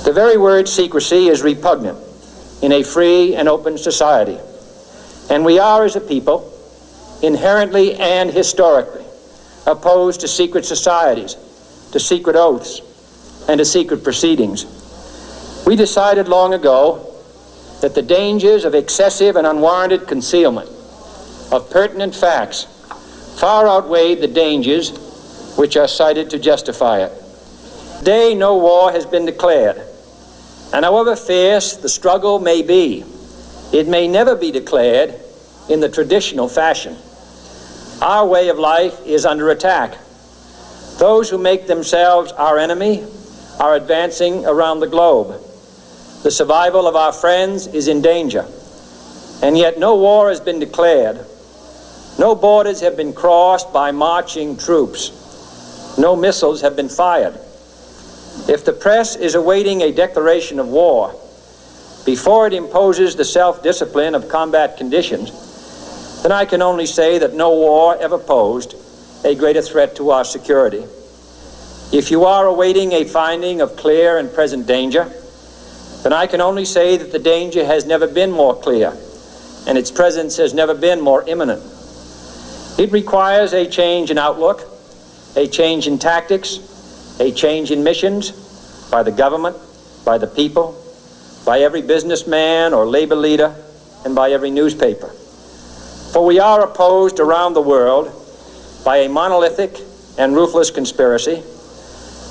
The very word secrecy is repugnant in a free and open society, and we are, as a people, inherently and historically opposed to secret societies, to secret oaths, and to secret proceedings. We decided long ago that the dangers of excessive and unwarranted concealment of pertinent facts far outweighed the dangers which are cited to justify it. Today, no war has been declared, and however fierce the struggle may be, it may never be declared in the traditional fashion. Our way of life is under attack. Those who make themselves our enemy are advancing around the globe. The survival of our friends is in danger, and yet no war has been declared. No borders have been crossed by marching troops. No missiles have been fired. If the press is awaiting a declaration of war before it imposes the self-discipline of combat conditions, then I can only say that no war ever posed a greater threat to our security. If you are awaiting a finding of clear and present danger, then I can only say that the danger has never been more clear, and its presence has never been more imminent. It requires a change in outlook, a change in tactics, a change in missions by the government, by the people, by every businessman or labor leader, and by every newspaper. For we are opposed around the world by a monolithic and ruthless conspiracy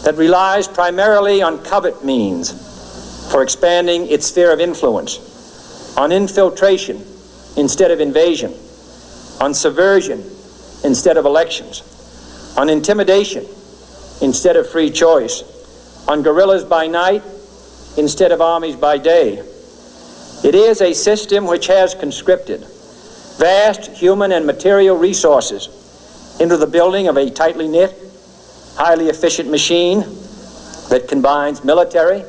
that relies primarily on covert means for expanding its sphere of influence, on infiltration instead of invasion, on subversion instead of elections, on intimidation instead of free choice, on guerrillas by night instead of armies by day. It is a system which has conscripted vast human and material resources into the building of a tightly knit, highly efficient machine that combines military,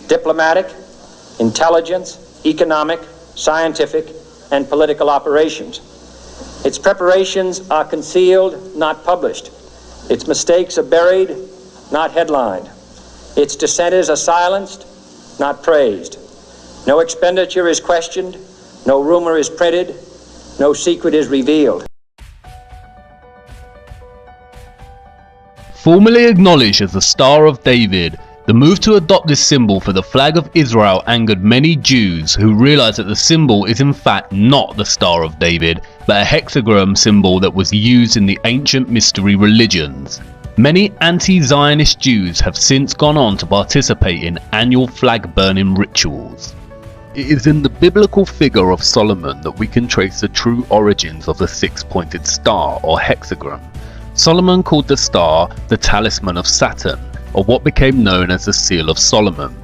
diplomatic, intelligence, economic, scientific, and political operations. Its preparations are concealed, not published. Its mistakes are buried, not headlined. Its dissenters are silenced, not praised. No expenditure is questioned, no rumor is printed, no secret is revealed. Formerly acknowledged as the Star of David, the move to adopt this symbol for the flag of Israel angered many Jews who realized that the symbol is in fact not the Star of David, but a hexagram symbol that was used in the ancient mystery religions. Many anti-Zionist Jews have since gone on to participate in annual flag burning rituals. It is in the biblical figure of Solomon that we can trace the true origins of the six-pointed star or hexagram. Solomon called the star the talisman of Saturn, or what became known as the Seal of Solomon.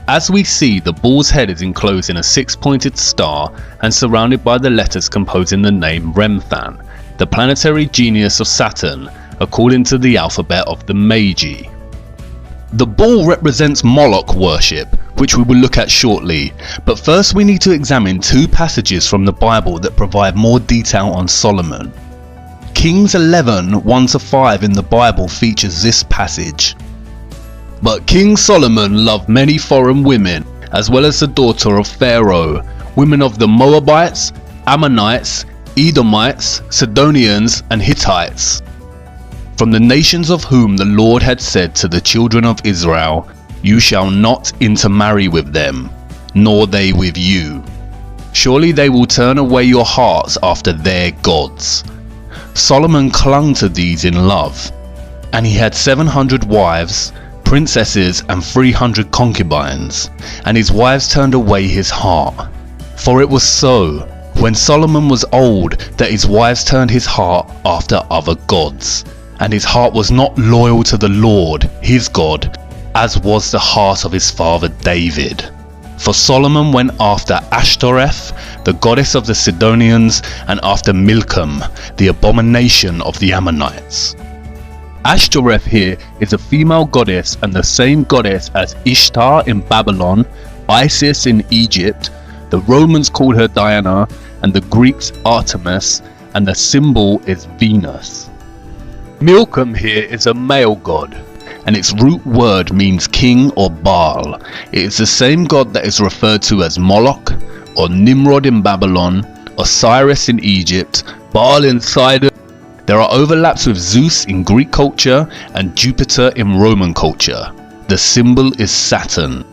As we see, the bull's head is enclosed in a six-pointed star and surrounded by the letters composing the name Remphan, the planetary genius of Saturn, according to the alphabet of the Magi. The bull represents Moloch worship, which we will look at shortly, but first we need to examine two passages from the Bible that provide more detail on Solomon. Kings 11, 1-5 in the Bible features this passage. But King Solomon loved many foreign women, as well as the daughter of Pharaoh, women of the Moabites, Ammonites, Edomites, Sidonians, and Hittites, from the nations of whom the Lord had said to the children of Israel, "You shall not intermarry with them, nor they with you. Surely they will turn away your hearts after their gods." Solomon clung to these in love, and he had 700 wives, princesses, and 300 concubines, and his wives turned away his heart. For it was so, when Solomon was old, that his wives turned his heart after other gods, and his heart was not loyal to the Lord, his God, as was the heart of his father David. For Solomon went after Ashtoreth, the goddess of the Sidonians, and after Milcom, the abomination of the Ammonites. Ashtoreth here is a female goddess and the same goddess as Ishtar in Babylon, Isis in Egypt, the Romans called her Diana, and the Greeks Artemis, and the symbol is Venus. Milcom here is a male god, and its root word means king or Baal. It is the same god that is referred to as Moloch or Nimrod in Babylon, Osiris in Egypt, Baal in Sidon. There are overlaps with Zeus in Greek culture and Jupiter in Roman culture. The symbol is Saturn.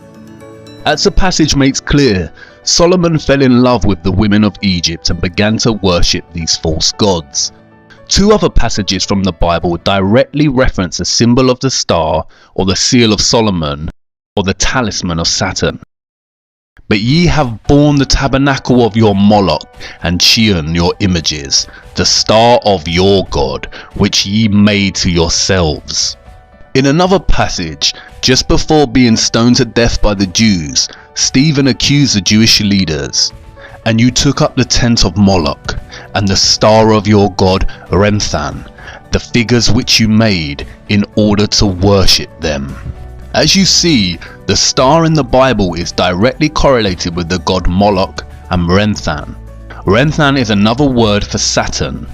As the passage makes clear, Solomon fell in love with the women of Egypt and began to worship these false gods. Two other passages from the Bible directly reference the symbol of the star or the seal of Solomon or the talisman of Saturn. But ye have borne the tabernacle of your Moloch and Chiun your images, the star of your God, which ye made to yourselves. In another passage, just before being stoned to death by the Jews, Stephen accused the Jewish leaders. And you took up the tent of Moloch, and the star of your god Remphan, the figures which you made, in order to worship them. As you see, the star in the Bible is directly correlated with the god Moloch and Remphan. Remphan is another word for Saturn.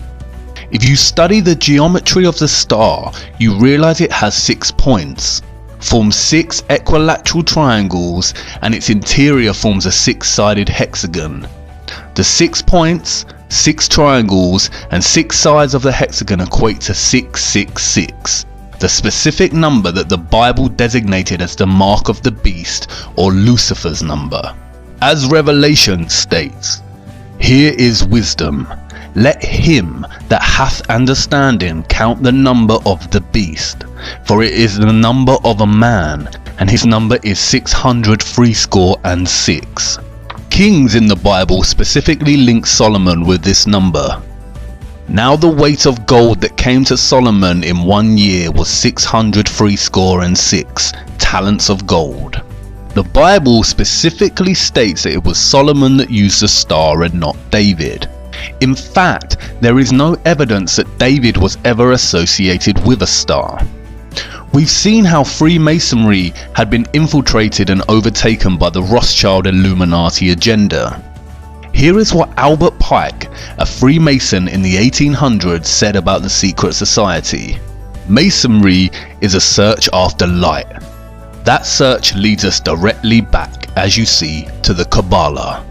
If you study the geometry of the star, you realize it has 6 points, forms 6 equilateral triangles, and its interior forms a 6-sided hexagon. The 6 points, 6 triangles, and 6 sides of the hexagon equate to 666, the specific number that the Bible designated as the mark of the beast or Lucifer's number. As Revelation states, "Here is wisdom. Let him that hath understanding count the number of the beast, for it is the number of a man, and his number is 666. Kings in the Bible specifically link Solomon with this number. Now the weight of gold that came to Solomon in 1 year was 666 talents of gold. The Bible specifically states that it was Solomon that used the star and not David. In fact, there is no evidence that David was ever associated with a star. We've seen how Freemasonry had been infiltrated and overtaken by the Rothschild Illuminati agenda. Here is what Albert Pike, a Freemason in the 1800s, said about the secret society. Masonry is a search after light. That search leads us directly back, as you see, to the Kabbalah.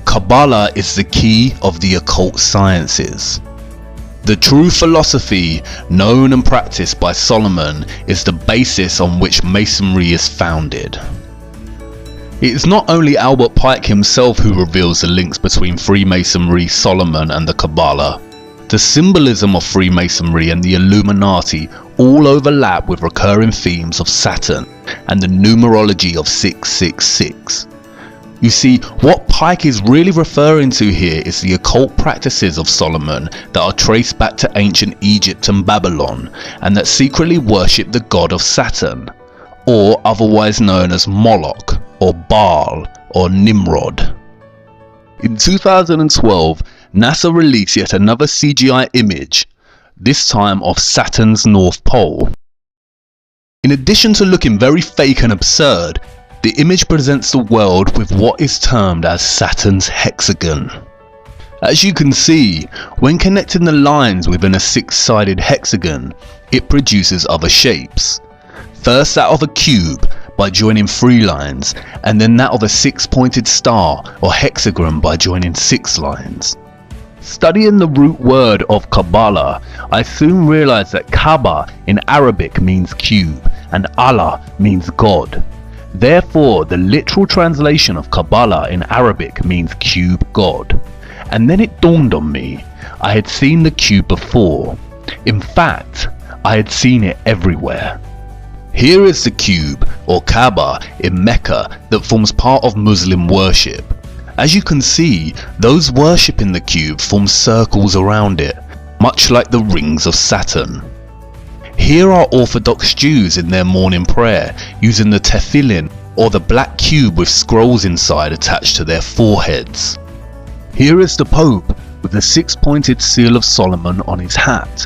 Kabbalah is the key of the occult sciences. The true philosophy, known and practiced by Solomon, is the basis on which Masonry is founded. It is not only Albert Pike himself who reveals the links between Freemasonry, Solomon, and the Kabbalah. The symbolism of Freemasonry and the Illuminati all overlap with recurring themes of Saturn and the numerology of 666. You see, what Pike is really referring to here is the occult practices of Solomon that are traced back to ancient Egypt and Babylon, and that secretly worship the god of Saturn, or otherwise known as Moloch, or Baal, or Nimrod. In 2012, NASA released yet another CGI image, this time of Saturn's North Pole. In addition to looking very fake and absurd, the image presents the world with what is termed as Saturn's hexagon. As you can see, when connecting the lines within a 6-sided hexagon, it produces other shapes. First that of a cube by joining 3 lines, and then that of a 6-pointed star or hexagon by joining 6 lines. Studying the root word of Kabbalah, I soon realized that Kaaba in Arabic means cube and Allah means God. Therefore, the literal translation of Kabbalah in Arabic means cube God. And then it dawned on me, I had seen the cube before. In fact, I had seen it everywhere. Here is the cube, or Kaaba, in Mecca that forms part of Muslim worship. As you can see, those worshipping the cube form circles around it, much like the rings of Saturn. Here are Orthodox Jews in their morning prayer, using the tefillin, or the black cube with scrolls inside attached to their foreheads. Here is the Pope, with the 6-pointed seal of Solomon on his hat.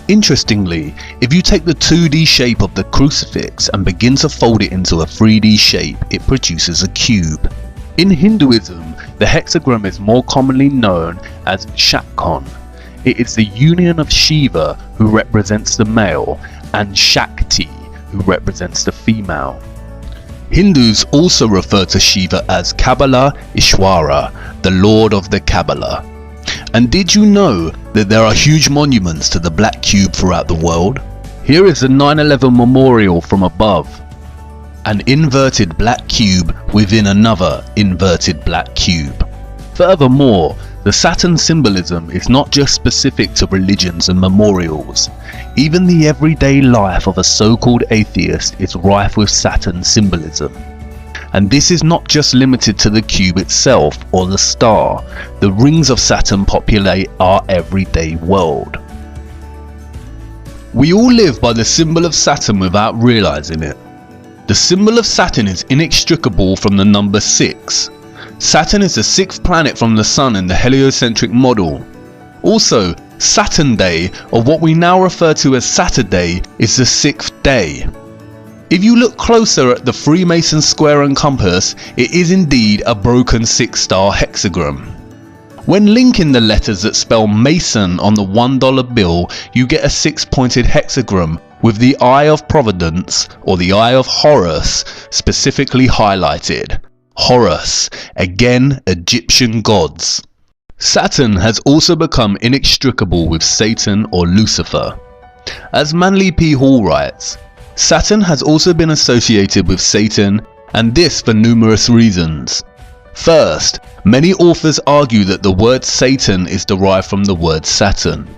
Interestingly, if you take the 2D shape of the crucifix and begin to fold it into a 3D shape, it produces a cube. In Hinduism, the hexagram is more commonly known as Shakon. It is the union of Shiva, who represents the male, and Shakti, who represents the female. Hindus also refer to Shiva as Kabbalah Ishwara, the Lord of the Kabbalah. And did you know that there are huge monuments to the black cube throughout the world? Here is the 9/11 memorial from above. An inverted black cube within another inverted black cube. Furthermore, the Saturn symbolism is not just specific to religions and memorials. Even the everyday life of a so-called atheist is rife with Saturn symbolism. And this is not just limited to the cube itself or the star. The rings of Saturn populate our everyday world. We all live by the symbol of Saturn without realizing it. The symbol of Saturn is inextricable from the number 6. Saturn is the 6th planet from the Sun in the heliocentric model. Also, Saturn Day, or what we now refer to as Saturday, is the 6th day. If you look closer at the Freemason square and compass, it is indeed a broken 6-star hexagram. When linking the letters that spell Mason on the $1 bill, you get a 6-pointed hexagram with the Eye of Providence, or the Eye of Horus, specifically highlighted. Horus, again Egyptian gods. Saturn has also become inextricable with Satan or Lucifer. As Manly P. Hall writes, Saturn has also been associated with Satan, and this for numerous reasons. First, many authors argue that the word Satan is derived from the word Saturn.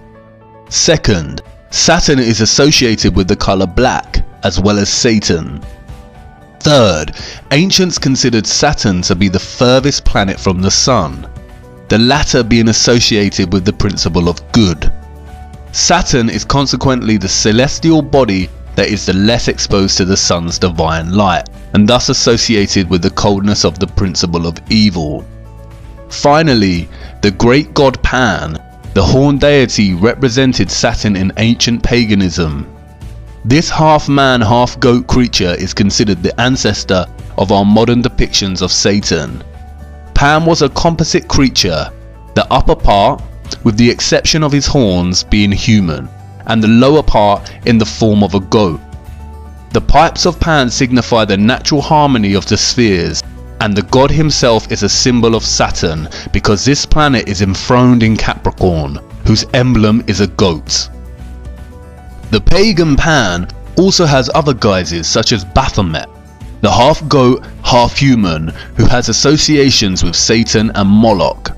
Second, Saturn is associated with the color black, as well as Satan. Third, ancients considered Saturn to be the furthest planet from the Sun, the latter being associated with the principle of good. Saturn is consequently the celestial body that is the less exposed to the Sun's divine light, and thus associated with the coldness of the principle of evil. Finally, the great god Pan, the horned deity, represented Saturn in ancient paganism. This half-man, half-goat creature is considered the ancestor of our modern depictions of Satan. Pan was a composite creature, the upper part, with the exception of his horns, being human, and the lower part in the form of a goat. The pipes of Pan signify the natural harmony of the spheres, and the god himself is a symbol of Saturn because this planet is enthroned in Capricorn, whose emblem is a goat. The pagan Pan also has other guises such as Baphomet, the half-goat, half-human, who has associations with Satan and Moloch.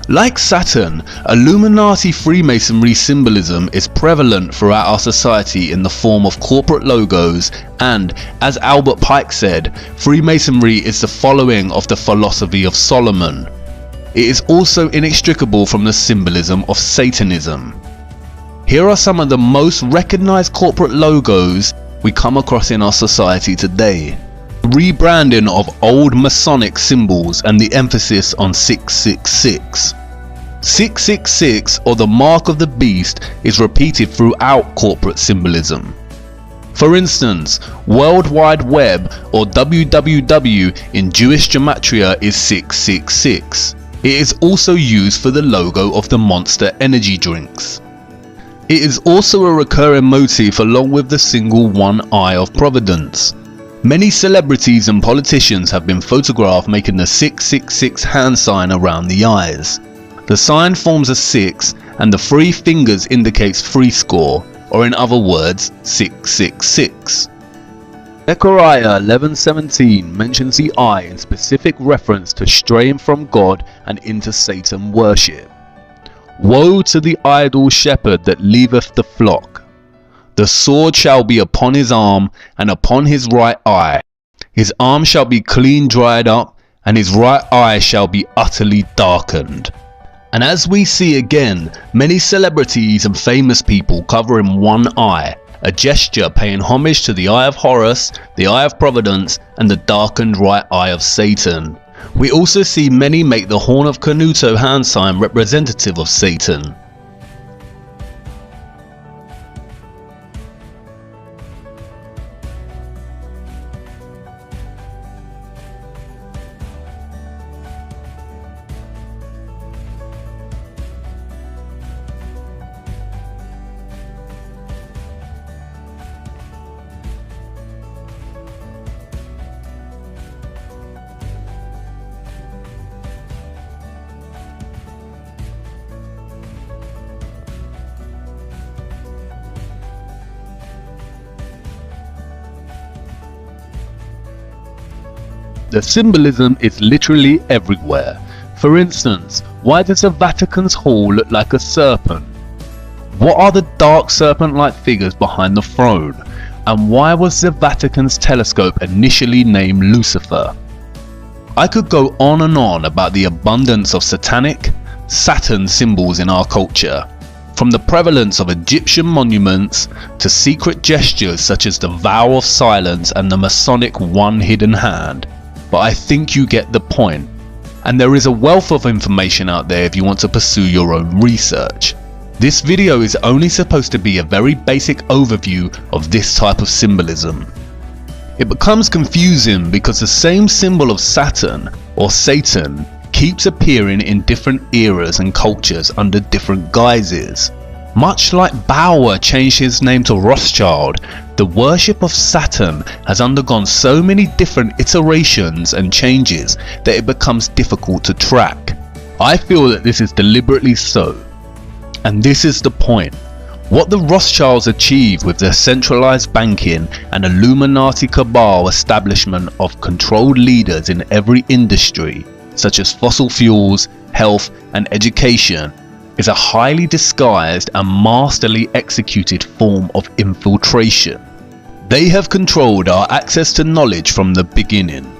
Like Saturn, Illuminati Freemasonry symbolism is prevalent throughout our society in the form of corporate logos and, as Albert Pike said, Freemasonry is the following of the philosophy of Solomon. It is also inextricable from the symbolism of Satanism. Here are some of the most recognized corporate logos we come across in our society today. Rebranding of old Masonic symbols and the emphasis on 666. 666, or the mark of the beast, is repeated throughout corporate symbolism. For instance, World Wide Web, or WWW in Jewish gematria, is 666. It is also used for the logo of the Monster energy drinks. It is also a recurring motif along with the single one eye of Providence. Many celebrities and politicians have been photographed making the 666 hand sign around the eyes. The sign forms a 6 and the 3 fingers indicates 3 score, or in other words, 666. Zechariah 11:17 mentions the eye in specific reference to straying from God and into Satan worship. Woe to the idle shepherd that leaveth the flock. The sword shall be upon his arm and upon his right eye. His arm shall be clean dried up, and his right eye shall be utterly darkened. And as we see again, many celebrities and famous people covering one eye, a gesture paying homage to the Eye of Horus, the Eye of Providence, and the darkened right eye of Satan. We also see many make the Horn of Canuto hand sign representative of Satan. The symbolism is literally everywhere. For instance, why does the Vatican's hall look like a serpent? What are the dark serpent-like figures behind the throne? And why was the Vatican's telescope initially named Lucifer? I could go on and on about the abundance of satanic, Saturn symbols in our culture, from the prevalence of Egyptian monuments to secret gestures such as the vow of silence and the Masonic one hidden hand. But I think you get the point, and there is a wealth of information out there if you want to pursue your own research. This video is only supposed to be a very basic overview of this type of symbolism. It becomes confusing because the same symbol of Saturn or Satan keeps appearing in different eras and cultures under different guises. Much like Bauer changed his name to Rothschild, the worship of Saturn has undergone so many different iterations and changes that it becomes difficult to track. I feel that this is deliberately so. And this is the point. What the Rothschilds achieved with their centralized banking and Illuminati cabal establishment of controlled leaders in every industry, such as fossil fuels, health and education, is a highly disguised and masterly executed form of infiltration. They have controlled our access to knowledge from the beginning.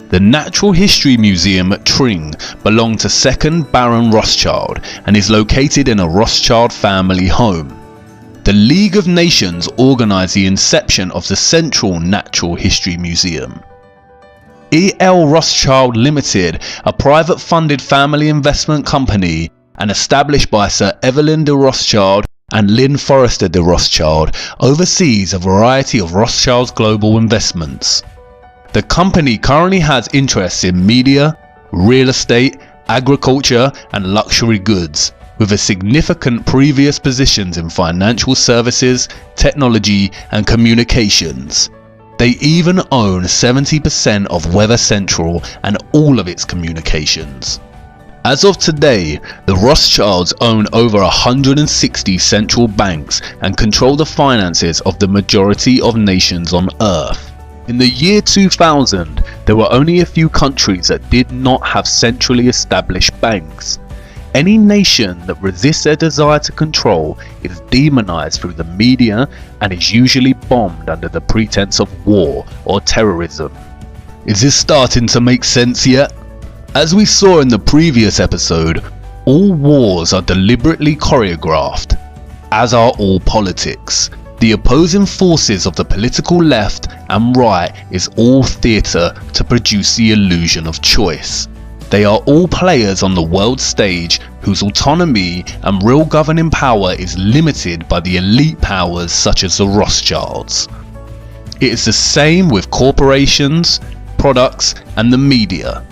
The Natural History Museum at Tring belonged to 2nd Baron Rothschild and is located in a Rothschild family home. The League of Nations organized the inception of the Central Natural History Museum. E.L. Rothschild Limited, a private funded family investment company and established by Sir Evelyn de Rothschild and Lynn Forrester de Rothschild, oversees a variety of Rothschild's global investments. The company currently has interests in media, real estate, agriculture and luxury goods, with a significant previous positions in financial services, technology and communications. They even own 70% of Weather Central and all of its communications. As of today, the Rothschilds own over 160 central banks and control the finances of the majority of nations on Earth. In the year 2000, there were only a few countries that did not have centrally established banks. Any nation that resists their desire to control is demonized through the media and is usually bombed under the pretense of war or terrorism. Is this starting to make sense yet? As we saw in the previous episode, all wars are deliberately choreographed, as are all politics. The opposing forces of the political left and right is all theatre to produce the illusion of choice. They are all players on the world stage whose autonomy and real governing power is limited by the elite powers such as the Rothschilds. It is the same with corporations, products and the media.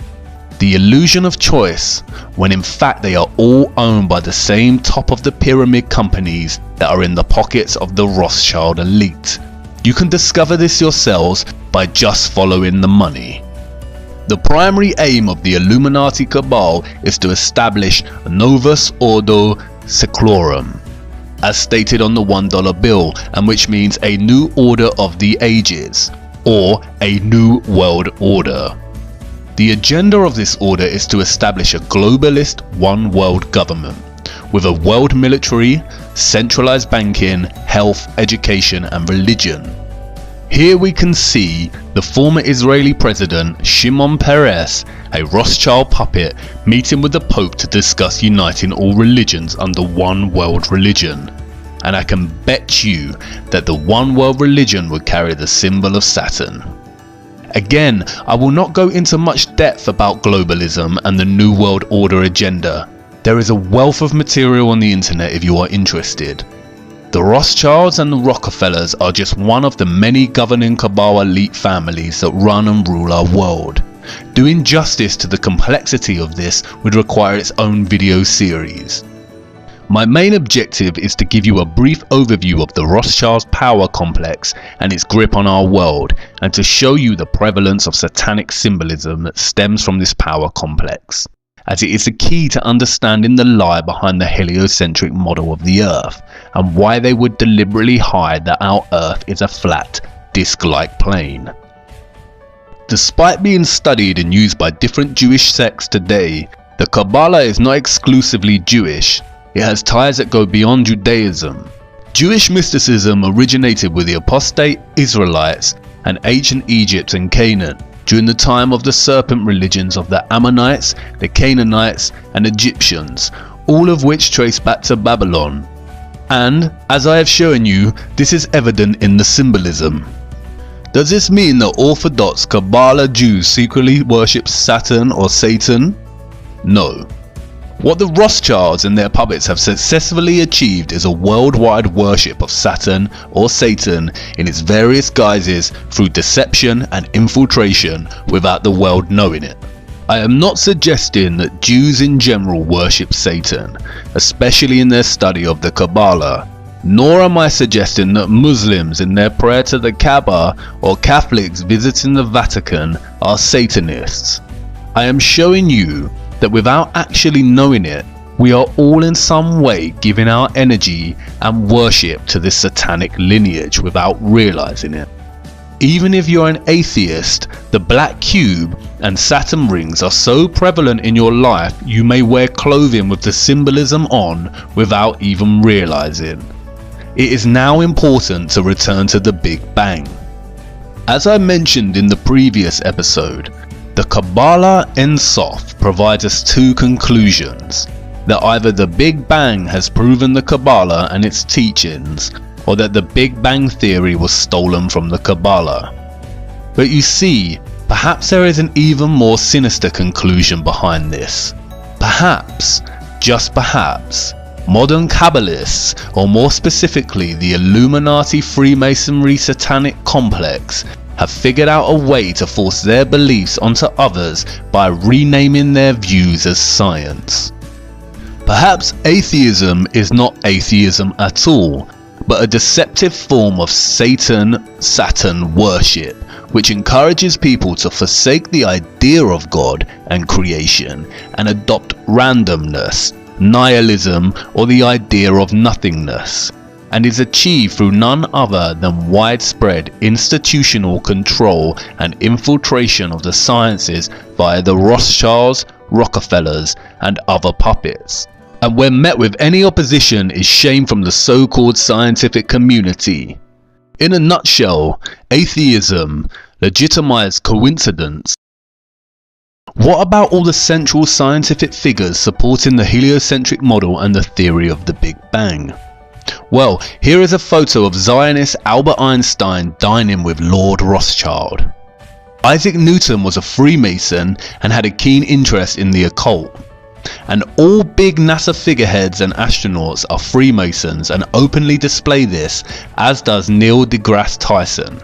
The illusion of choice, when in fact they are all owned by the same top of the pyramid companies that are in the pockets of the Rothschild elite. You can discover this yourselves by just following the money. The primary aim of the Illuminati cabal is to establish Novus Ordo Seclorum, as stated on the $1 bill, and which means a new order of the ages, or a new world order. The agenda of this order is to establish a globalist one world government, with a world military, centralized banking, health, education and religion. Here we can see the former Israeli president Shimon Peres, a Rothschild puppet, meeting with the Pope to discuss uniting all religions under one world religion. And I can bet you that the one world religion would carry the symbol of Saturn. Again, I will not go into much depth about globalism and the New World Order agenda. There is a wealth of material on the internet if you are interested. The Rothschilds and the Rockefellers are just one of the many governing cabal elite families that run and rule our world. Doing justice to the complexity of this would require its own video series. My main objective is to give you a brief overview of the Rothschilds power complex and its grip on our world, and to show you the prevalence of satanic symbolism that stems from this power complex, as it is the key to understanding the lie behind the heliocentric model of the Earth, and why they would deliberately hide that our Earth is a flat, disc-like plane. Despite being studied and used by different Jewish sects today, the Kabbalah is not exclusively Jewish. It has ties that go beyond Judaism. Jewish mysticism originated with the apostate Israelites and ancient Egypt and Canaan during the time of the serpent religions of the Ammonites, the Canaanites and Egyptians, all of which trace back to Babylon. And, as I have shown you, this is evident in the symbolism. Does this mean that Orthodox Kabbalah Jews secretly worship Saturn or Satan? No. What the Rothschilds and their puppets have successfully achieved is a worldwide worship of Saturn or Satan in its various guises through deception and infiltration without the world knowing it. I am not suggesting that Jews in general worship Satan, especially in their study of the Kabbalah, nor am I suggesting that Muslims in their prayer to the Kaaba or Catholics visiting the Vatican are Satanists. I am showing you that without actually knowing it, we are all in some way giving our energy and worship to this satanic lineage without realizing it. Even if you're an atheist, the black cube and Saturn rings are so prevalent in your life you may wear clothing with the symbolism on without even realizing. It is now important to return to the Big Bang. As I mentioned in the previous episode, the Kabbalah Ein Sof provides us two conclusions: that either the Big Bang has proven the Kabbalah and its teachings, or that the Big Bang theory was stolen from the Kabbalah. But you see, perhaps there is an even more sinister conclusion behind this. Perhaps, just perhaps, modern Kabbalists, or more specifically the Illuminati Freemasonry satanic complex, have figured out a way to force their beliefs onto others by renaming their views as science. Perhaps atheism is not atheism at all, but a deceptive form of Saturn worship, which encourages people to forsake the idea of God and creation and adopt randomness, nihilism, or the idea of nothingness, and is achieved through none other than widespread institutional control and infiltration of the sciences via the Rothschilds, Rockefellers, and other puppets. And when met with any opposition is shame from the so-called scientific community. In a nutshell, atheism legitimized coincidence. What about all the central scientific figures supporting the heliocentric model and the theory of the Big Bang? Well, here is a photo of Zionist Albert Einstein dining with Lord Rothschild. Isaac Newton was a Freemason and had a keen interest in the occult. And all big NASA figureheads and astronauts are Freemasons and openly display this, as does Neil deGrasse Tyson.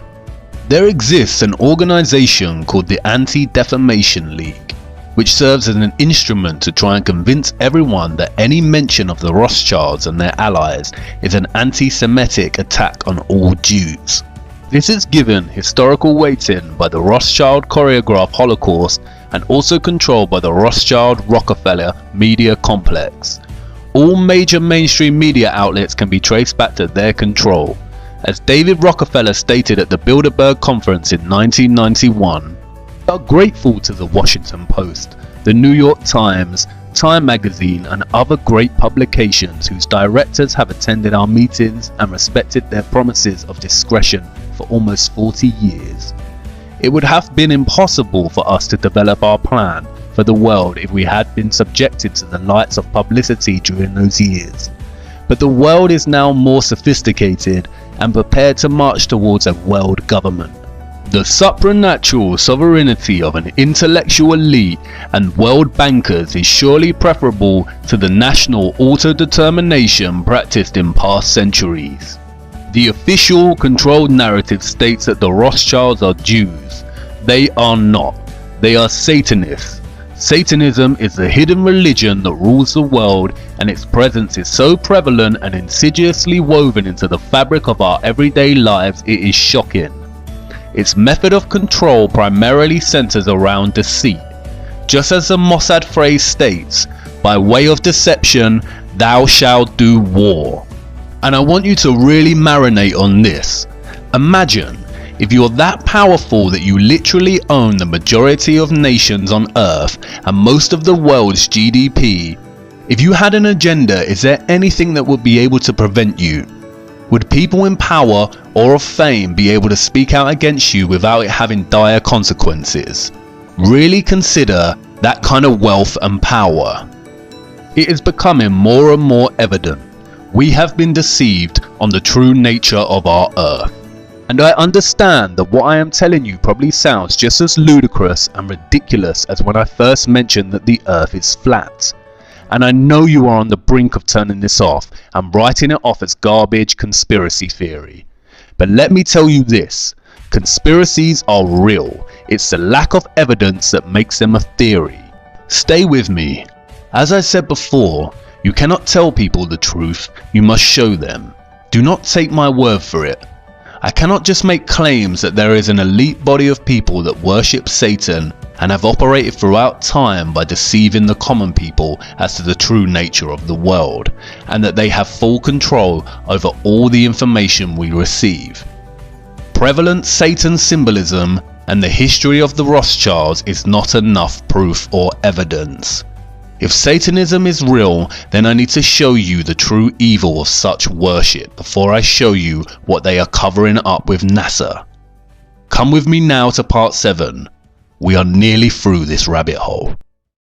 There exists an organization called the Anti-Defamation League, which serves as an instrument to try and convince everyone that any mention of the Rothschilds and their allies is an anti-Semitic attack on all Jews. This is given historical weighting by the Rothschild choreographed Holocaust and also controlled by the Rothschild-Rockefeller media complex. All major mainstream media outlets can be traced back to their control. As David Rockefeller stated at the Bilderberg Conference in 1991, "We are grateful to the Washington Post, the New York Times, Time magazine and other great publications whose directors have attended our meetings and respected their promises of discretion for almost 40 years. It would have been impossible for us to develop our plan for the world if we had been subjected to the lights of publicity during those years. But the world is now more sophisticated and prepared to march towards a world government. The supranatural sovereignty of an intellectual elite and world bankers is surely preferable to the national autodetermination practiced in past centuries. The official controlled narrative states that the Rothschilds are Jews. They are not. They are Satanists. Satanism is the hidden religion that rules the world, and its presence is so prevalent and insidiously woven into the fabric of our everyday lives it is shocking. Its method of control primarily centers around deceit. Just as the Mossad phrase states, by way of deception, thou shalt do war. And I want you to really marinate on this. Imagine If you're that powerful that you literally own the majority of nations on Earth and most of the world's GDP, if you had an agenda, is there anything that would be able to prevent you? Would people in power or of fame be able to speak out against you without it having dire consequences? Really consider that kind of wealth and power. It is becoming more and more evident we have been deceived on the true nature of our Earth. And I understand that what I am telling you probably sounds just as ludicrous and ridiculous as when I first mentioned that the Earth is flat. And I know you are on the brink of turning this off and writing it off as garbage conspiracy theory. But let me tell you this, conspiracies are real. It's the lack of evidence that makes them a theory. Stay with me. As I said before, you cannot tell people the truth, you must show them. Do not take my word for it. I cannot just make claims that there is an elite body of people that worship Satan and have operated throughout time by deceiving the common people as to the true nature of the world, and that they have full control over all the information we receive. Prevalent Satan symbolism and the history of the Rothschilds is not enough proof or evidence. If Satanism is real, then I need to show you the true evil of such worship before I show you what they are covering up with NASA. Come with me now to part 7. We are nearly through this rabbit hole.